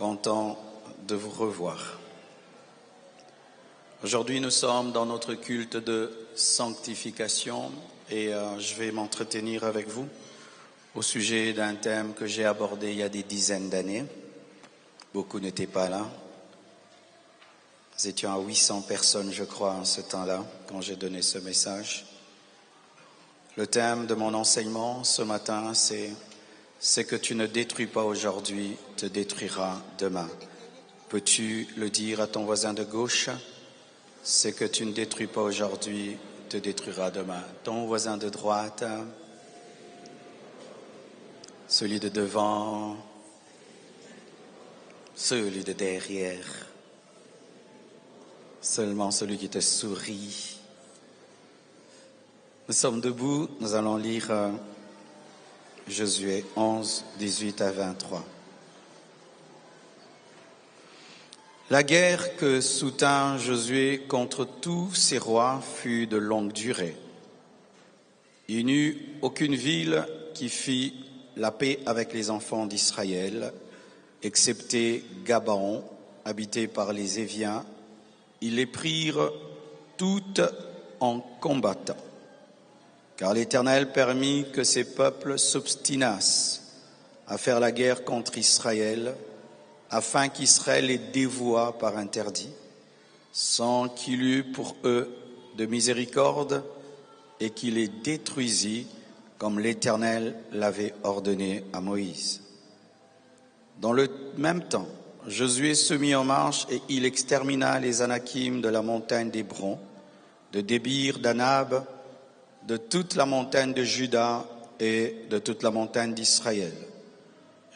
content de vous revoir. Aujourd'hui, nous sommes dans notre culte de sanctification et je vais m'entretenir avec vous au sujet d'un thème que j'ai abordé il y a des dizaines d'années. Beaucoup n'étaient pas là. Nous étions à 800 personnes, je crois, en ce temps-là, quand j'ai donné ce message. Le thème de mon enseignement ce matin, c'est « Ce que tu ne détruis pas aujourd'hui te détruira demain ». Peux-tu le dire à ton voisin de gauche? Ce que tu ne détruis pas aujourd'hui te détruira demain. Ton voisin de droite, celui de devant, celui de derrière, seulement celui qui te sourit. Nous sommes debout, nous allons lire Josué 11, 18 à 23. La guerre que soutint Josué contre tous ces rois fut de longue durée. Il n'y eut aucune ville qui fit la paix avec les enfants d'Israël, excepté Gabaon, habité par les Éviens. Ils les prirent toutes en combattant. Car l'Éternel permit que ces peuples s'obstinassent à faire la guerre contre Israël, afin qu'Israël les dévoua par interdit, sans qu'il eût pour eux de miséricorde, et qu'il les détruisit comme l'Éternel l'avait ordonné à Moïse. Dans le même temps, Josué se mit en marche et il extermina les Anakim de la montagne d'Hébron, de Débir, d'Anab, de toute la montagne de Juda et de toute la montagne d'Israël.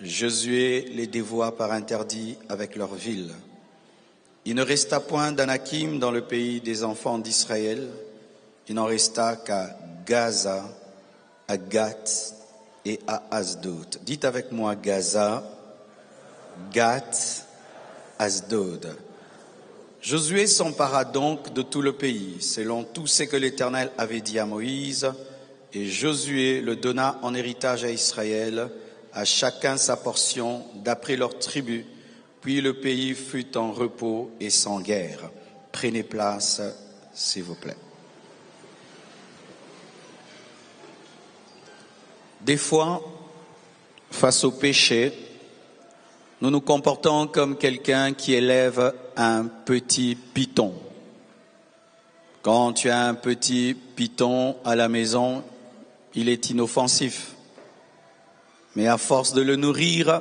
Josué les dévoua par interdit avec leurs villes. Il ne resta point d'Anakim dans le pays des enfants d'Israël. Il n'en resta qu'à Gaza, à Gath et à Asdod. Dites avec moi Gaza, Gath, Asdod. Josué s'empara donc de tout le pays, selon tout ce que l'Éternel avait dit à Moïse, et Josué le donna en héritage à Israël, à chacun sa portion, d'après leur tribu. Puis le pays fut en repos et sans guerre. Prenez place, s'il vous plaît. Des fois, face au péché, nous nous comportons comme quelqu'un qui élève un petit python. Quand tu as un petit python à la maison, il est inoffensif. Mais à force de le nourrir,